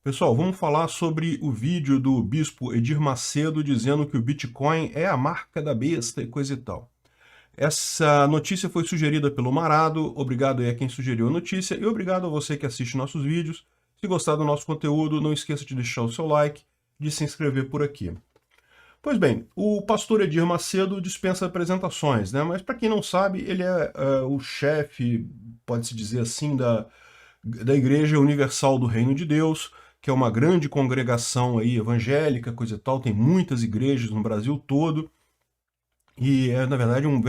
Pessoal, vamos falar sobre o vídeo do bispo Edir Macedo dizendo que o Bitcoin é a marca da besta e coisa e tal. Essa notícia foi sugerida pelo Marado, obrigado aí a quem sugeriu a notícia e obrigado a você que assiste nossos vídeos. Se gostar do nosso conteúdo, não esqueça de deixar o seu like, de se inscrever por aqui. Pois bem, o pastor Edir Macedo dispensa apresentações, né? Mas para quem não sabe, ele é o chefe, pode-se dizer assim, da Igreja Universal do Reino de Deus, que é uma grande congregação aí evangélica, coisa e tal, tem muitas igrejas no Brasil todo, e é, na verdade, uma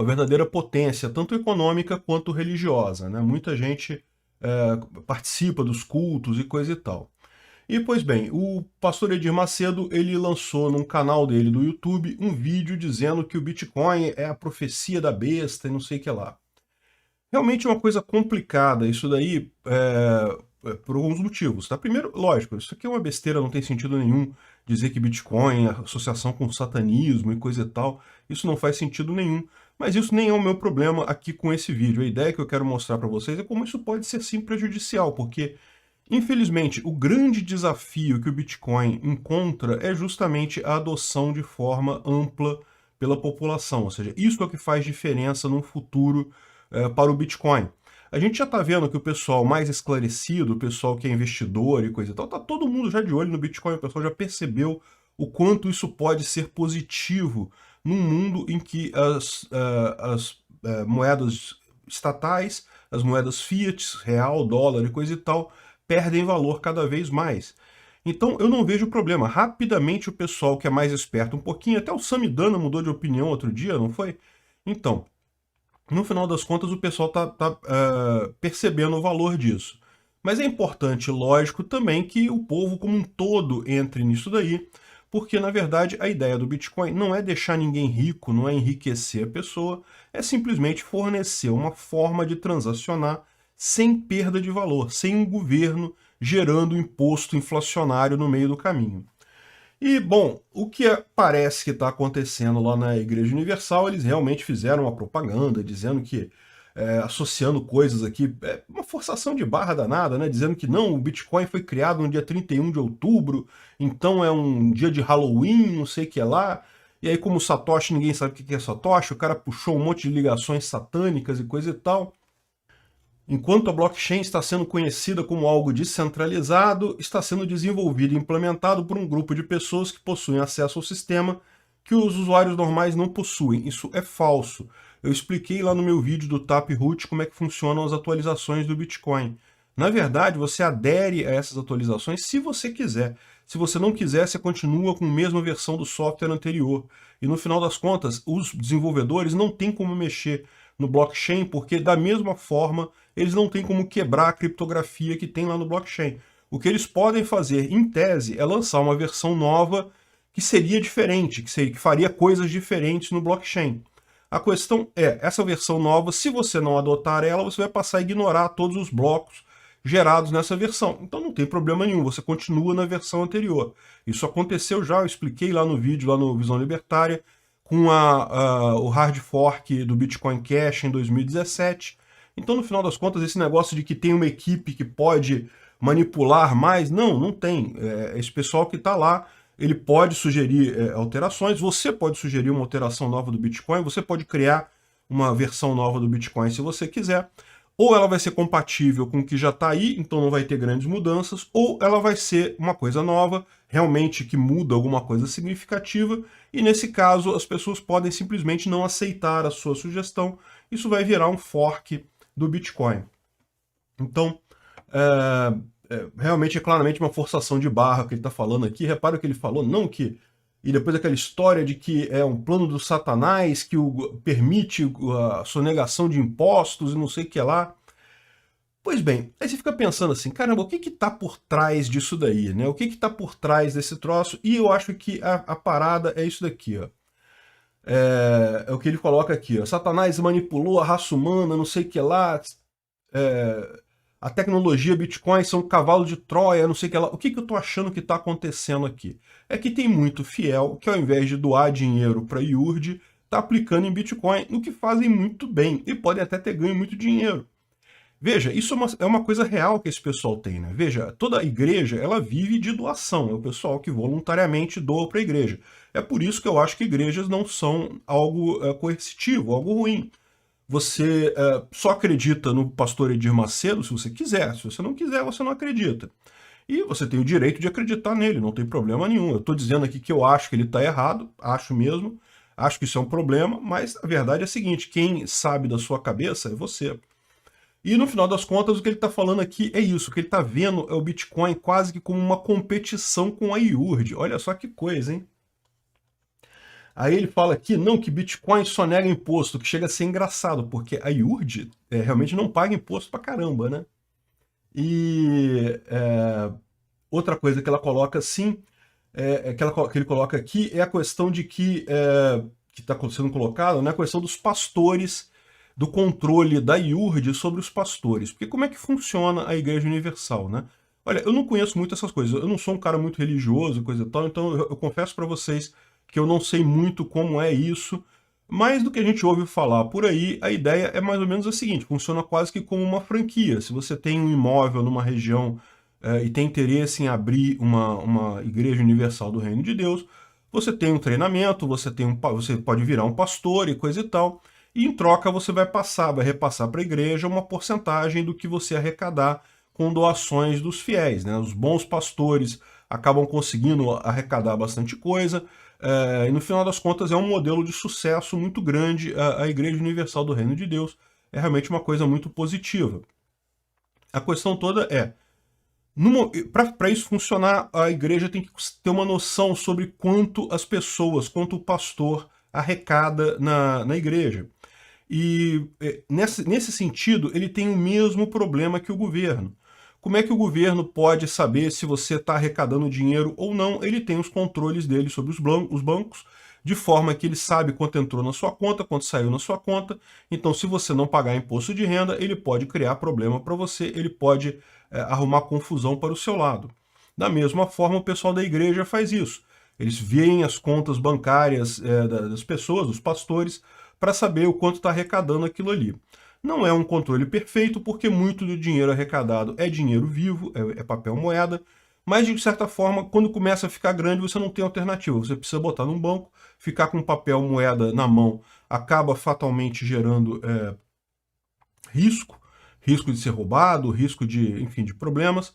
verdadeira potência, tanto econômica quanto religiosa, né? Muita gente participa dos cultos e coisa e tal. E, pois bem, o pastor Edir Macedo, ele lançou num canal dele do YouTube um vídeo dizendo que o Bitcoin é a profecia da besta e não sei o que lá. Realmente é uma coisa complicada isso daí, por alguns motivos, tá? Primeiro, lógico, isso aqui é uma besteira, não tem sentido nenhum dizer que Bitcoin é associação com satanismo e coisa e tal, isso não faz sentido nenhum, mas isso nem é o meu problema aqui com esse vídeo. A ideia que eu quero mostrar para vocês é como isso pode ser sim prejudicial, porque, infelizmente, o grande desafio que o Bitcoin encontra é justamente a adoção de forma ampla pela população, ou seja, isso é o que faz diferença no futuro para o Bitcoin. A gente já está vendo que o pessoal mais esclarecido, o pessoal que é investidor e coisa e tal, está todo mundo já de olho no Bitcoin, o pessoal já percebeu o quanto isso pode ser positivo num mundo em que as moedas estatais, as moedas fiat, real, dólar e coisa e tal, perdem valor cada vez mais. Então eu não vejo problema. Rapidamente o pessoal que é mais esperto um pouquinho, até o Samidana mudou de opinião outro dia, não foi? Então, no final das contas, o pessoal está percebendo o valor disso. Mas é importante, lógico, também que o povo como um todo entre nisso daí, porque, na verdade, a ideia do Bitcoin não é deixar ninguém rico, não é enriquecer a pessoa, é simplesmente fornecer uma forma de transacionar sem perda de valor, sem um governo gerando imposto inflacionário no meio do caminho. E, bom, o que parece que está acontecendo lá na Igreja Universal, eles realmente fizeram uma propaganda dizendo que, associando coisas aqui, uma forçação de barra danada, né? Dizendo que não, o Bitcoin foi criado no dia 31 de outubro, então é um dia de Halloween, não sei o que é lá. E aí, como Satoshi, ninguém sabe o que é Satoshi, o cara puxou um monte de ligações satânicas e coisa e tal. Enquanto a blockchain está sendo conhecida como algo descentralizado, está sendo desenvolvido e implementado por um grupo de pessoas que possuem acesso ao sistema que os usuários normais não possuem. Isso é falso. Eu expliquei lá no meu vídeo do Taproot como é que funcionam as atualizações do Bitcoin. Na verdade, você adere a essas atualizações se você quiser. Se você não quiser, você continua com a mesma versão do software anterior. E no final das contas, os desenvolvedores não têm como mexer no blockchain, porque da mesma forma eles não têm como quebrar a criptografia que tem lá no blockchain. O que eles podem fazer, em tese, é lançar uma versão nova que seria diferente, que faria coisas diferentes no blockchain. A questão é, essa versão nova, se você não adotar ela, você vai passar a ignorar todos os blocos gerados nessa versão. Então não tem problema nenhum, você continua na versão anterior. Isso aconteceu já, eu expliquei lá no vídeo, lá no Visão Libertária, com o hard fork do Bitcoin Cash em 2017. Então, no final das contas, esse negócio de que tem uma equipe que pode manipular mais, não tem. Esse pessoal que está lá, ele pode sugerir alterações, você pode sugerir uma alteração nova do Bitcoin, você pode criar uma versão nova do Bitcoin se você quiser. Ou ela vai ser compatível com o que já está aí, então não vai ter grandes mudanças, ou ela vai ser uma coisa nova, realmente que muda alguma coisa significativa, e nesse caso as pessoas podem simplesmente não aceitar a sua sugestão, isso vai virar um fork do Bitcoin. Então, realmente é claramente uma forçação de barra que ele está falando aqui. Repara o que ele falou, não que... E depois aquela história de que é um plano do Satanás que permite a sonegação de impostos e não sei o que lá. Pois bem, aí você fica pensando assim, caramba, o que está por trás disso daí, né? O que está por trás desse troço? E eu acho que a parada é isso daqui, ó. É o que ele coloca aqui, ó. Satanás manipulou a raça humana, não sei o que lá. A tecnologia Bitcoin são um cavalo de Troia, não sei o que lá. O que eu estou achando que está acontecendo aqui? É que tem muito fiel que ao invés de doar dinheiro para IURD, está aplicando em Bitcoin, no que fazem muito bem e podem até ter ganho muito dinheiro. Veja, isso é uma coisa real que esse pessoal tem, né? Veja, toda igreja, ela vive de doação, é o pessoal que voluntariamente doa para a igreja. É por isso que eu acho que igrejas não são algo coercitivo, algo ruim. Você só acredita no pastor Edir Macedo se você quiser, se você não quiser, você não acredita. E você tem o direito de acreditar nele, não tem problema nenhum. Eu estou dizendo aqui que eu acho que ele está errado, acho mesmo, acho que isso é um problema, mas a verdade é a seguinte, quem sabe da sua cabeça é você. E no final das contas, o que ele está falando aqui é isso, o que ele está vendo é o Bitcoin quase que como uma competição com a IURD. Olha só que coisa, hein? Aí ele fala aqui, não, que Bitcoin só nega imposto, que chega a ser engraçado, porque a IURD realmente não paga imposto pra caramba, né? E outra coisa que ela coloca assim, que ele coloca aqui, é a questão de que está sendo colocada, né, a questão dos pastores, do controle da IURD sobre os pastores. Porque como é que funciona a Igreja Universal, né? Olha, eu não conheço muito essas coisas, eu não sou um cara muito religioso, coisa e tal, então eu confesso para vocês que eu não sei muito como é isso, mas do que a gente ouve falar por aí, a ideia é mais ou menos a seguinte, funciona quase que como uma franquia. Se você tem um imóvel numa região e tem interesse em abrir uma Igreja Universal do Reino de Deus, você tem um treinamento, você pode virar um pastor e coisa e tal, e em troca você vai repassar para a igreja uma porcentagem do que você arrecadar com doações dos fiéis, né? Os bons pastores acabam conseguindo arrecadar bastante coisa, e no final das contas é um modelo de sucesso muito grande. A Igreja Universal do Reino de Deus é realmente uma coisa muito positiva. A questão toda é, para isso funcionar, a igreja tem que ter uma noção sobre quanto quanto o pastor arrecada na igreja. E nesse sentido, ele tem o mesmo problema que o governo. Como é que o governo pode saber se você está arrecadando dinheiro ou não? Ele tem os controles dele sobre os bancos, de forma que ele sabe quanto entrou na sua conta, quanto saiu na sua conta. Então, se você não pagar imposto de renda, ele pode criar problema para você, ele pode arrumar confusão para o seu lado. Da mesma forma, o pessoal da igreja faz isso. Eles veem as contas bancárias das pessoas, dos pastores, para saber o quanto está arrecadando aquilo ali. Não é um controle perfeito, porque muito do dinheiro arrecadado é dinheiro vivo, é papel moeda, mas de certa forma, quando começa a ficar grande, você não tem alternativa. Você precisa botar num banco, ficar com papel moeda na mão acaba fatalmente gerando risco de ser roubado, risco de, enfim, de problemas.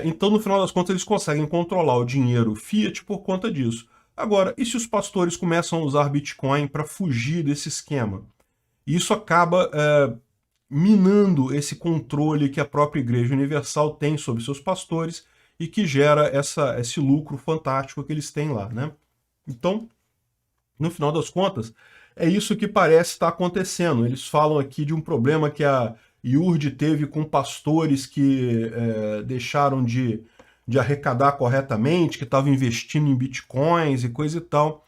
Então, no final das contas, eles conseguem controlar o dinheiro fiat por conta disso. Agora, e se os pastores começam a usar Bitcoin para fugir desse esquema? Isso acaba minando esse controle que a própria Igreja Universal tem sobre seus pastores e que gera esse lucro fantástico que eles têm lá, né? Então, no final das contas, é isso que parece estar acontecendo. Eles falam aqui de um problema que a IURD teve com pastores que deixaram de arrecadar corretamente, que estavam investindo em bitcoins e coisa e tal.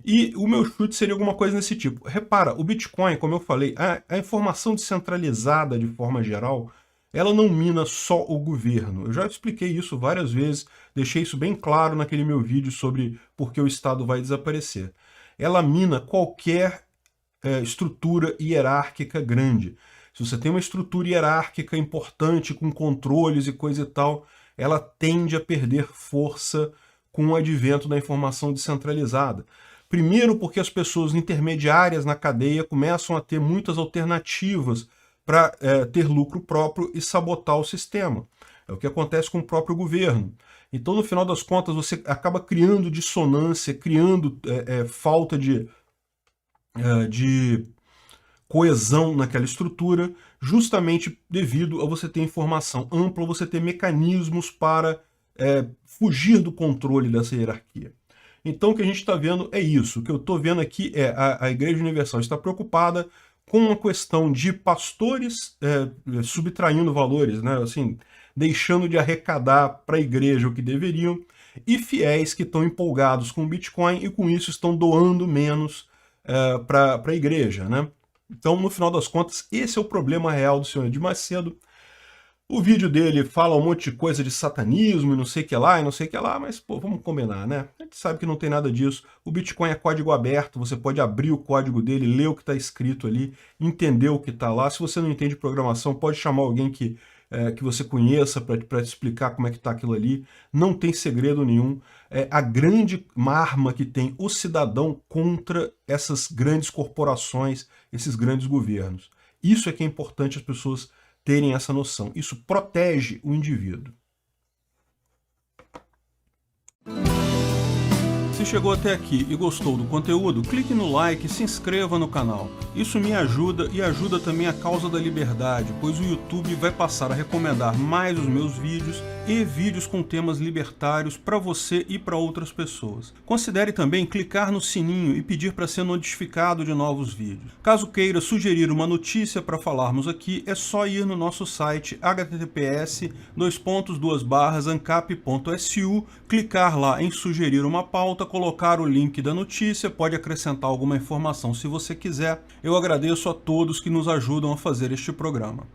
E o meu chute seria alguma coisa nesse tipo. Repara, o Bitcoin, como eu falei, a informação descentralizada de forma geral, ela não mina só o governo. Eu já expliquei isso várias vezes, deixei isso bem claro naquele meu vídeo sobre por que o Estado vai desaparecer. Ela mina qualquer estrutura hierárquica grande. Se você tem uma estrutura hierárquica importante, com controles e coisa e tal, ela tende a perder força com o advento da informação descentralizada. Primeiro porque as pessoas intermediárias na cadeia começam a ter muitas alternativas para ter lucro próprio e sabotar o sistema. É o que acontece com o próprio governo. Então, no final das contas, você acaba criando dissonância, criando falta de coesão naquela estrutura, justamente devido a você ter informação ampla, você ter mecanismos para fugir do controle dessa hierarquia. Então o que a gente está vendo é isso. O que eu estou vendo aqui é a Igreja Universal está preocupada com a questão de pastores subtraindo valores, né? Assim, deixando de arrecadar para a igreja o que deveriam, e fiéis que estão empolgados com o Bitcoin e com isso estão doando menos para a igreja, né? Então, no final das contas, esse é o problema real do senhor Edir Macedo. O vídeo dele fala um monte de coisa de satanismo e não sei o que lá, e não sei o que lá, mas, pô, vamos combinar, né? A gente sabe que não tem nada disso. O Bitcoin é código aberto, você pode abrir o código dele, ler o que está escrito ali, entender o que está lá. Se você não entende programação, pode chamar alguém que você conheça para te explicar como é que está aquilo ali. Não tem segredo nenhum. É a grande arma que tem o cidadão contra essas grandes corporações, esses grandes governos. Isso é que é importante as pessoas terem essa noção. Isso protege o indivíduo. Se chegou até aqui e gostou do conteúdo, clique no like e se inscreva no canal. Isso me ajuda e ajuda também a causa da liberdade, pois o YouTube vai passar a recomendar mais os meus vídeos e vídeos com temas libertários para você e para outras pessoas. Considere também clicar no sininho e pedir para ser notificado de novos vídeos. Caso queira sugerir uma notícia para falarmos aqui, é só ir no nosso site https://ancap.su, clicar lá em sugerir uma pauta, colocar o link da notícia, pode acrescentar alguma informação se você quiser. Eu agradeço a todos que nos ajudam a fazer este programa.